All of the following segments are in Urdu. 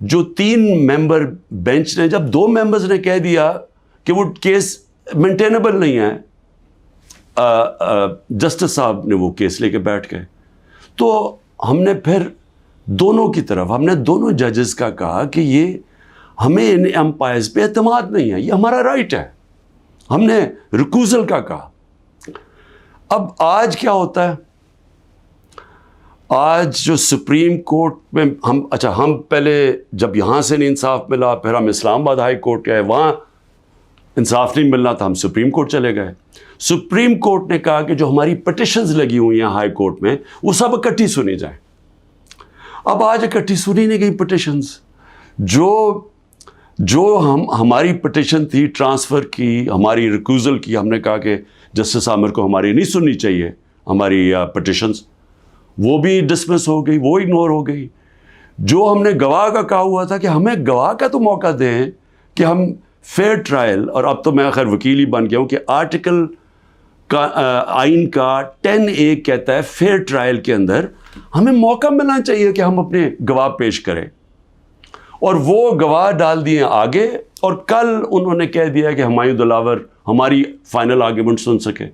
جو 3 ممبر بینچ نے, جب 2 ممبرز نے کہہ دیا کہ وہ کیس مینٹینیبل نہیں ہے, جسٹس صاحب نے وہ کیس لے کے بیٹھ گئے. تو ہم نے پھر دونوں کی طرف, ہم نے دونوں ججز کا کہا کہ یہ ہمیں ان امپائرز پہ اعتماد نہیں ہے, یہ ہمارا رائٹ ہے. ہم نے ریکوزل کا کہا. اب آج کیا ہوتا ہے, آج جو سپریم کورٹ میں ہم پہلے جب یہاں سے نہیں انصاف ملا, پھر ہم اسلام آباد ہائی کورٹ گئے, وہاں انصاف نہیں ملنا تھا, ہم سپریم کورٹ چلے گئے. سپریم کورٹ نے کہا کہ جو ہماری پٹیشنز لگی ہوئی ہیں ہائی کورٹ میں وہ سب اکٹھی سنی جائیں. اب آج اکٹھی سنی نہیں گئی پٹیشنز. جو ہماری پٹیشن تھی ٹرانسفر کی, ہماری ریکوزل کی, ہم نے کہا کہ جسٹس عامر کو ہماری نہیں سننی چاہیے ہماری پٹیشنز, وہ بھی ڈسمس ہو گئی, وہ اگنور ہو گئی. جو ہم نے گواہ کا کہا ہوا تھا کہ ہمیں گواہ کا تو موقع دیں کہ ہم فیئر ٹرائل, اور اب تو میں خیر وکیل ہی بن گیا ہوں کہ آرٹیکل کا آئین کا 10A کہتا ہے فیئر ٹرائل کے اندر ہمیں موقع ملنا چاہیے کہ ہم اپنے گواہ پیش کریں. اور وہ گواہ ڈال دیے آگے, اور کل انہوں نے کہہ دیا کہ ہمایوں دلاور ہماری فائنل آرگیومنٹ سن سکے.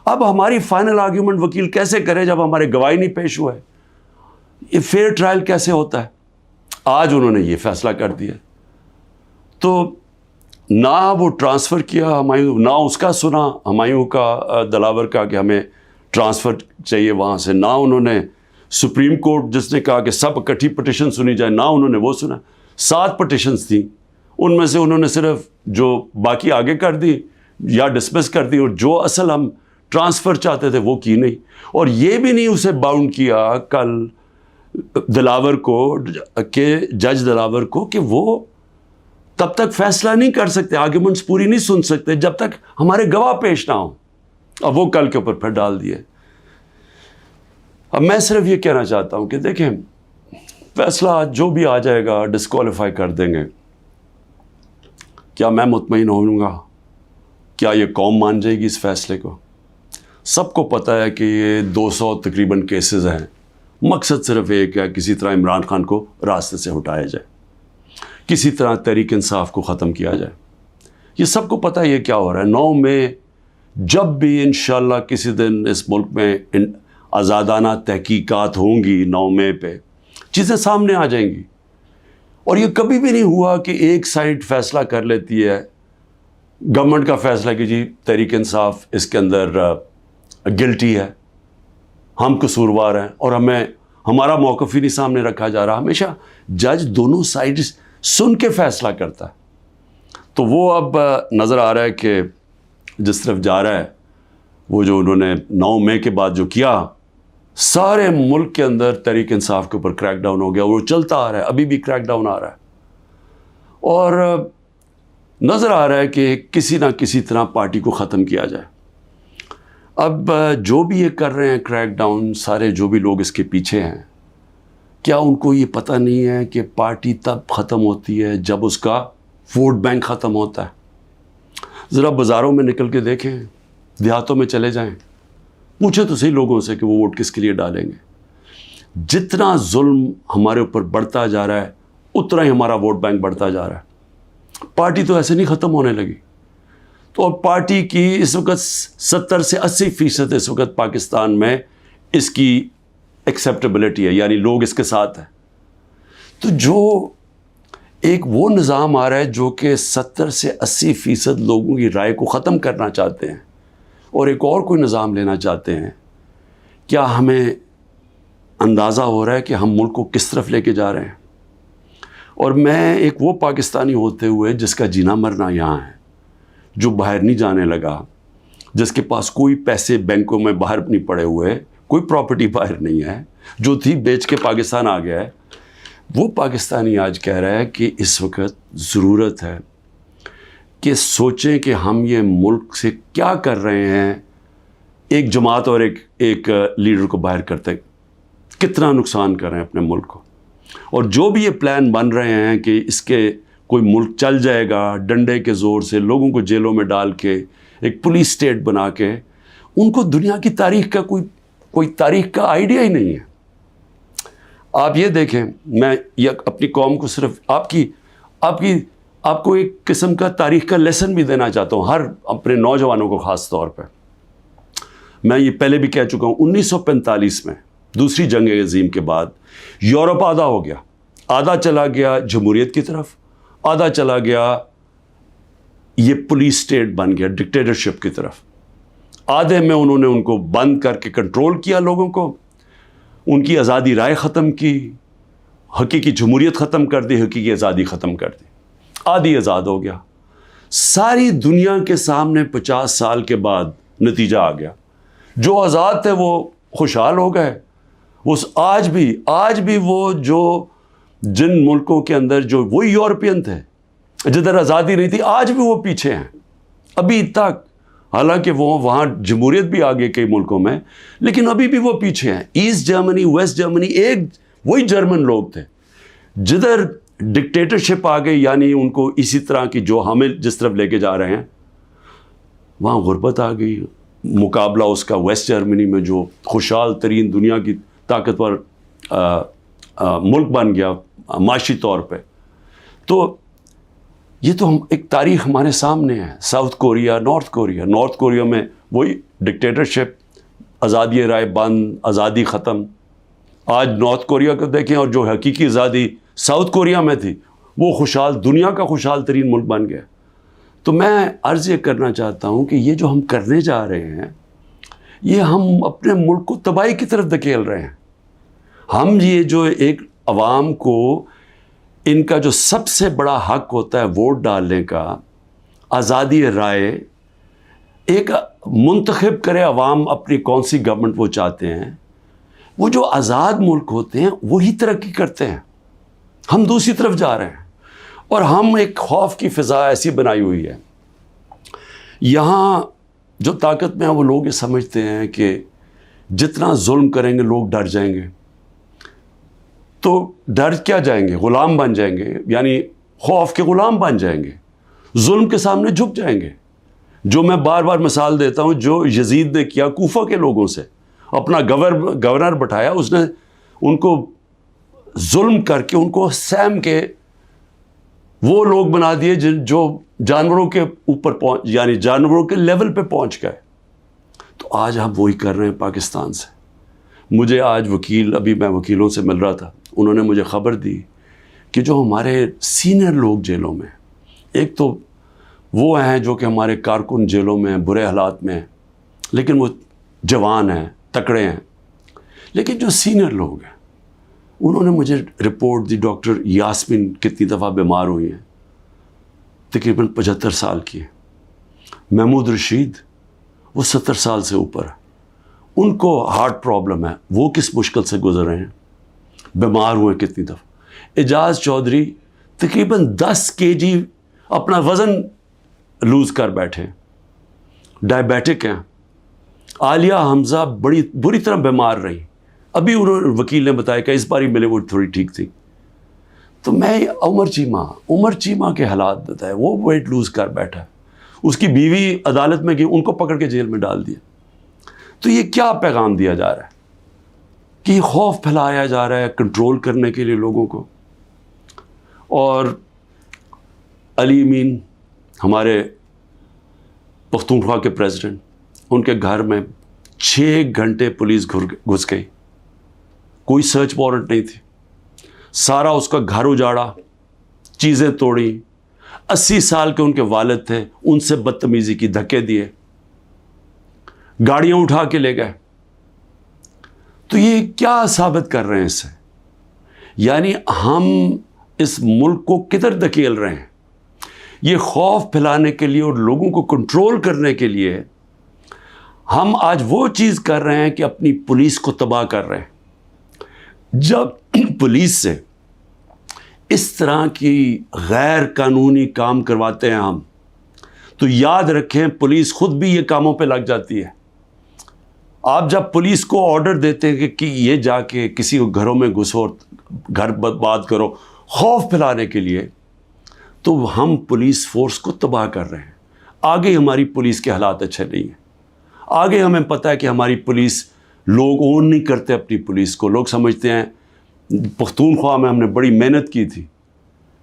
اب ہماری فائنل آرگیومنٹ وکیل کیسے کرے جب ہمارے گواہی نہیں پیش ہوا ہے؟ یہ فیئر ٹرائل کیسے ہوتا ہے؟ آج انہوں نے یہ فیصلہ کر دیا. تو نہ وہ ٹرانسفر کیا ہمایوں, نہ اس کا سنا ہمایوں کا دلاور کا کہ ہمیں ٹرانسفر چاہیے وہاں سے, نہ انہوں نے سپریم کورٹ جس نے کہا کہ سب اکٹھی پٹیشن سنی جائے, نہ انہوں نے وہ سنا. 7 پٹیشنز تھیں, ان میں سے انہوں نے صرف جو باقی آگے کر دی یا ڈسمس کر دی, اور جو اصل ہم ٹرانسفر چاہتے تھے وہ کی نہیں. اور یہ بھی نہیں اسے باؤنڈ کیا کل دلاور کو, کہ جج دلاور کو, کہ وہ تب تک فیصلہ نہیں کر سکتے, آرگیومنٹس پوری نہیں سن سکتے جب تک ہمارے گواہ پیش نہ ہوں. اب وہ کل کے اوپر پھر ڈال دیے. اب میں صرف یہ کہنا چاہتا ہوں کہ دیکھیں, فیصلہ جو بھی آ جائے گا ڈسکوالیفائی کر دیں گے. کیا میں مطمئن ہوں گا؟ کیا یہ قوم مان جائے گی اس فیصلے کو؟ سب کو پتہ ہے کہ یہ 200 تقریباً کیسز ہیں. مقصد صرف ایک ہے, کسی طرح عمران خان کو راستے سے ہٹایا جائے, کسی طرح تحریک انصاف کو ختم کیا جائے. یہ سب کو پتہ ہے یہ کیا ہو رہا ہے. 9 مئی جب بھی انشاءاللہ کسی دن اس ملک میں آزادانہ تحقیقات ہوں گی, 9 مئی پہ چیزیں سامنے آ جائیں گی. اور یہ کبھی بھی نہیں ہوا کہ ایک سائڈ فیصلہ کر لیتی ہے, گورنمنٹ کا فیصلہ کہ جی تحریک انصاف اس کے اندر گلٹی ہے, ہم قصوروار ہیں, اور ہمارا موقف ہی نہیں سامنے رکھا جا رہا. ہمیشہ جج دونوں سائڈز سن کے فیصلہ کرتا ہے. تو وہ اب نظر آ رہا ہے کہ جس طرف جا رہا ہے, وہ جو انہوں نے 9 مئی کے بعد جو کیا, سارے ملک کے اندر تحریک انصاف کے اوپر کریک ڈاؤن ہو گیا, اور وہ چلتا آ رہا ہے, ابھی بھی کریک ڈاؤن آ رہا ہے. اور نظر آ رہا ہے کہ کسی نہ کسی طرح پارٹی کو ختم کیا جائے. اب جو بھی یہ کر رہے ہیں کریک ڈاؤن, سارے جو بھی لوگ اس کے پیچھے ہیں, کیا ان کو یہ پتہ نہیں ہے کہ پارٹی تب ختم ہوتی ہے جب اس کا ووٹ بینک ختم ہوتا ہے؟ ذرا بازاروں میں نکل کے دیکھیں, دیہاتوں میں چلے جائیں, پوچھیں تو صحیح لوگوں سے کہ وہ ووٹ کس کے لیے ڈالیں گے. جتنا ظلم ہمارے اوپر بڑھتا جا رہا ہے اتنا ہی ہمارا ووٹ بینک بڑھتا جا رہا ہے. پارٹی تو ایسے نہیں ختم ہونے لگی. تو اب پارٹی کی اس وقت 70 سے 80% اس وقت پاکستان میں اس کی ایکسیپٹیبلٹی ہے, یعنی لوگ اس کے ساتھ ہیں. تو جو ایک وہ نظام آ رہا ہے جو کہ 70 سے 80% لوگوں کی رائے کو ختم کرنا چاہتے ہیں, اور ایک اور کوئی نظام لینا چاہتے ہیں, کیا ہمیں اندازہ ہو رہا ہے کہ ہم ملک کو کس طرف لے کے جا رہے ہیں؟ اور میں ایک وہ پاکستانی ہوتے ہوئے جس کا جینا مرنا یہاں ہے, جو باہر نہیں جانے لگا, جس کے پاس کوئی پیسے بینکوں میں باہر نہیں پڑے ہوئے, کوئی پراپرٹی باہر نہیں ہے, جو تھی بیچ کے پاکستان آ گیا ہے, وہ پاکستانی آج کہہ رہا ہے کہ اس وقت ضرورت ہے کہ سوچیں کہ ہم یہ ملک سے کیا کر رہے ہیں. ایک جماعت اور ایک لیڈر کو باہر کرتے کتنا نقصان کر رہے ہیں اپنے ملک کو. اور جو بھی یہ پلان بن رہے ہیں کہ اس کے کوئی ملک چل جائے گا ڈنڈے کے زور سے, لوگوں کو جیلوں میں ڈال کے, ایک پولیس اسٹیٹ بنا کے, ان کو دنیا کی تاریخ کا کوئی تاریخ کا آئیڈیا ہی نہیں ہے. آپ یہ دیکھیں، میں یہ اپنی قوم کو صرف آپ کو ایک قسم کا تاریخ کا لیسن بھی دینا چاہتا ہوں، ہر اپنے نوجوانوں کو خاص طور پہ. میں یہ پہلے بھی کہہ چکا ہوں، 1945 میں دوسری جنگ عظیم کے بعد یورپ آدھا ہو گیا، آدھا چلا گیا جمہوریت کی طرف، آدھا چلا گیا یہ پولیس اسٹیٹ بن گیا ڈکٹیٹرشپ کی طرف. آدھے میں انہوں نے ان کو بند کر کے کنٹرول کیا، لوگوں کو ان کی آزادی رائے ختم کی، حقیقی جمہوریت ختم کر دی، حقیقی آزادی ختم کر دی، آدھی آزاد ہو گیا. ساری دنیا کے سامنے 50 سال کے بعد نتیجہ آ گیا. جو آزاد تھے وہ خوشحال ہو گئے. آج بھی وہ جو جن ملکوں کے اندر جو وہی یورپین تھے جدھر آزادی نہیں تھی، آج بھی وہ پیچھے ہیں ابھی تک. حالانکہ وہ وہاں جمہوریت بھی آ گئی کئی ملکوں میں، لیکن ابھی بھی وہ پیچھے ہیں. ایسٹ جرمنی، ویسٹ جرمنی ایک وہی جرمن لوگ تھے. جدھر ڈکٹیٹرشپ آ گئی، یعنی ان کو اسی طرح کی جو ہمیں جس طرف لے کے جا رہے ہیں، وہاں غربت آ گئی. مقابلہ اس کا ویسٹ جرمنی میں جو خوشحال ترین دنیا کی طاقتور ملک بن گیا معاشی طور پہ. تو یہ تو ایک تاریخ ہمارے سامنے ہے. ساؤتھ کوریا، نارتھ کوریا میں وہی ڈکٹیٹرشپ، آزادی رائے بند، آزادی ختم. آج نارتھ کوریا کو دیکھیں، اور جو حقیقی آزادی ساؤتھ کوریا میں تھی، وہ دنیا کا خوشحال ترین ملک بن گیا. تو میں عرض یہ کرنا چاہتا ہوں کہ یہ جو ہم کرنے جا رہے ہیں، یہ ہم اپنے ملک کو تباہی کی طرف دھکیل رہے ہیں. ہم یہ جو ایک عوام کو ان کا جو سب سے بڑا حق ہوتا ہے ووٹ ڈالنے کا، آزادی رائے، ایک منتخب کرے عوام اپنی کون سی گورنمنٹ وہ چاہتے ہیں. وہ جو آزاد ملک ہوتے ہیں وہی ترقی کرتے ہیں. ہم دوسری طرف جا رہے ہیں، اور ہم ایک خوف کی فضا ایسی بنائی ہوئی ہے. یہاں جو طاقت میں ہیں وہ لوگ یہ سمجھتے ہیں کہ جتنا ظلم کریں گے لوگ ڈر جائیں گے. تو ڈر کیا جائیں گے؟ غلام بن جائیں گے، یعنی خوف کے غلام بن جائیں گے، ظلم کے سامنے جھک جائیں گے. جو میں بار بار مثال دیتا ہوں، جو یزید نے کیا کوفہ کے لوگوں سے، اپنا گورنر بٹھایا، اس نے ان کو ظلم کر کے ان کو سیم کے وہ لوگ بنا دیے جو جانوروں کے اوپر یعنی جانوروں کے لیول پہ پہنچ گئے. تو آج ہم وہی کر رہے ہیں پاکستان سے. مجھے آج ابھی میں وکیلوں سے مل رہا تھا، انہوں نے مجھے خبر دی کہ جو ہمارے سینئر لوگ جیلوں میں، ایک تو وہ ہیں جو کہ ہمارے کارکن جیلوں میں ہیں، برے حالات میں ہیں، لیکن وہ جوان ہیں، تکڑے ہیں. لیکن جو سینئر لوگ ہیں، انہوں نے مجھے رپورٹ دی. ڈاکٹر یاسمین کتنی دفعہ بیمار ہوئی ہیں، تقریباً 75 سال کی ہیں. محمود رشید، وہ 70 سال سے اوپر ہے، ان کو ہارٹ پرابلم ہے، وہ کس مشکل سے گزر رہے ہیں، بیمار ہوئے کتنی دفعہ. اعجاز چودھری تقریباً 10 kg اپنا وزن لوز کر بیٹھے، ڈائبیٹک ہیں. عالیہ حمزہ بڑی بری طرح بیمار رہی، ابھی وکیل نے بتایا کہ اس بار ہی ملے وہ تھوڑی ٹھیک تھی. تو میں عمر چیمہ کے حالات بتائے، وہ ویٹ لوز کر بیٹھا ہے، اس کی بیوی عدالت میں گئی، ان کو پکڑ کے جیل میں ڈال دیا. تو یہ کیا پیغام دیا جا رہا ہے کہ یہ خوف پھیلایا جا رہا ہے کنٹرول کرنے کے لیے لوگوں کو. اور علی امین، ہمارے پختونخوا کے پریزیڈنٹ، ان کے گھر میں 6 گھنٹے پولیس گھس گئی، کوئی سرچ وارنٹ نہیں تھی. سارا اس کا گھر اجاڑا، چیزیں توڑی. 80 سال کے ان کے والد تھے، ان سے بدتمیزی کی، دھکے دیے، گاڑیاں اٹھا کے لے گئے. تو یہ کیا ثابت کر رہے ہیں اس سے؟ یعنی ہم اس ملک کو کدھر دھکیل رہے ہیں؟ یہ خوف پھیلانے کے لیے اور لوگوں کو کنٹرول کرنے کے لیے ہم آج وہ چیز کر رہے ہیں کہ اپنی پولیس کو تباہ کر رہے ہیں. جب پولیس سے اس طرح کی غیر قانونی کام کرواتے ہیں ہم، تو یاد رکھیں پولیس خود بھی یہ کاموں پہ لگ جاتی ہے. آپ جب پولیس کو آرڈر دیتے ہیں کہ یہ جا کے کسی کو گھروں میں گھسو، گھر برباد کرو، خوف پھیلانے کے لیے، تو ہم پولیس فورس کو تباہ کر رہے ہیں. آگے ہماری پولیس کے حالات اچھے نہیں ہیں. آگے ہمیں پتہ ہے کہ ہماری پولیس، لوگ اون نہیں کرتے اپنی پولیس کو. لوگ سمجھتے ہیں پختونخوا میں ہم نے بڑی محنت کی تھی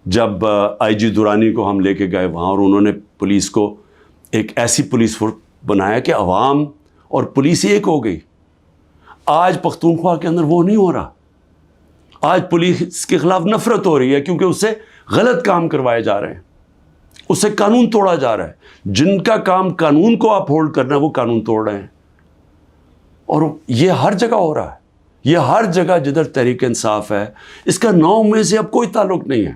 جب آئی جی درانی کو ہم لے کے گئے وہاں، اور انہوں نے پولیس کو ایک ایسی پولیس فورس بنایا کہ عوام اور پولیس ایک ہو گئی۔ آج پختونخوا کے اندر وہ نہیں ہو رہا، آج پولیس کے خلاف نفرت ہو رہی ہے کیونکہ اس سے غلط کام کروائے جا رہے ہیں، اس سے قانون توڑا جا رہا ہے۔ جن کا کام قانون کو اپ ہولڈ کرنا ہے وہ قانون توڑ رہے ہیں، اور یہ ہر جگہ ہو رہا ہے، یہ ہر جگہ جدھر تحریک انصاف ہے۔ اس کا 9 میں سے اب کوئی تعلق نہیں ہے۔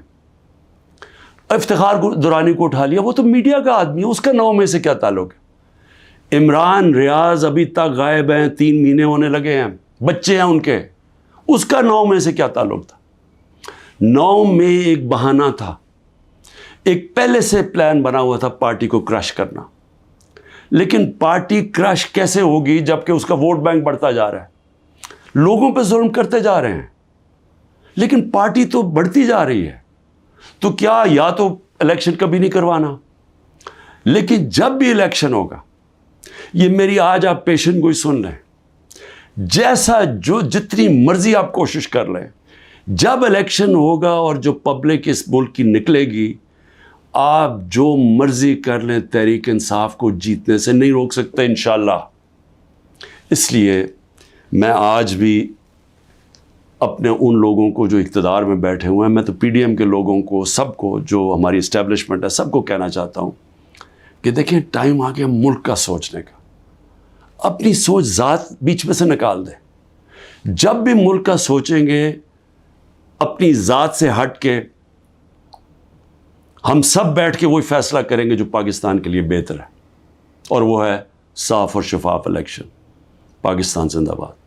افتخار درانی کو اٹھا لیا، وہ تو میڈیا کا آدمی ہے، اس کا 9 میں سے کیا تعلق ہے؟ عمران ریاض ابھی تک غائب ہیں، 3 مہینے ہونے لگے ہیں، بچے ہیں ان کے، اس کا 9 میں سے کیا تعلق تھا؟ 9 میں ایک بہانہ تھا، ایک پہلے سے پلان بنا ہوا تھا پارٹی کو کرش کرنا۔ لیکن پارٹی کرش کیسے ہوگی جبکہ اس کا ووٹ بینک بڑھتا جا رہا ہے، لوگوں پہ ظلم کرتے جا رہے ہیں، لیکن پارٹی تو بڑھتی جا رہی ہے۔ تو کیا یا تو الیکشن کبھی نہیں کروانا، لیکن جب بھی الیکشن ہوگا، یہ میری آج آپ پیشن گوئی سن لیں، جیسا جو جتنی مرضی آپ کوشش کر لیں، جب الیکشن ہوگا اور جو پبلک اس ملک کی نکلے گی، آپ جو مرضی کر لیں، تحریک انصاف کو جیتنے سے نہیں روک سکتے انشاءاللہ۔ اس لیے میں آج بھی اپنے ان لوگوں کو جو اقتدار میں بیٹھے ہوئے ہیں، میں تو پی ڈی ایم کے لوگوں کو، سب کو، جو ہماری اسٹیبلشمنٹ ہے، سب کو کہنا چاہتا ہوں کہ دیکھیں ٹائم آ گیا ملک کا سوچنے کا۔ اپنی سوچ ذات بیچ میں سے نکال دیں۔ جب بھی ملک کا سوچیں گے اپنی ذات سے ہٹ کے، ہم سب بیٹھ کے وہی فیصلہ کریں گے جو پاکستان کے لیے بہتر ہے، اور وہ ہے صاف اور شفاف الیکشن۔ پاکستان زندہ باد۔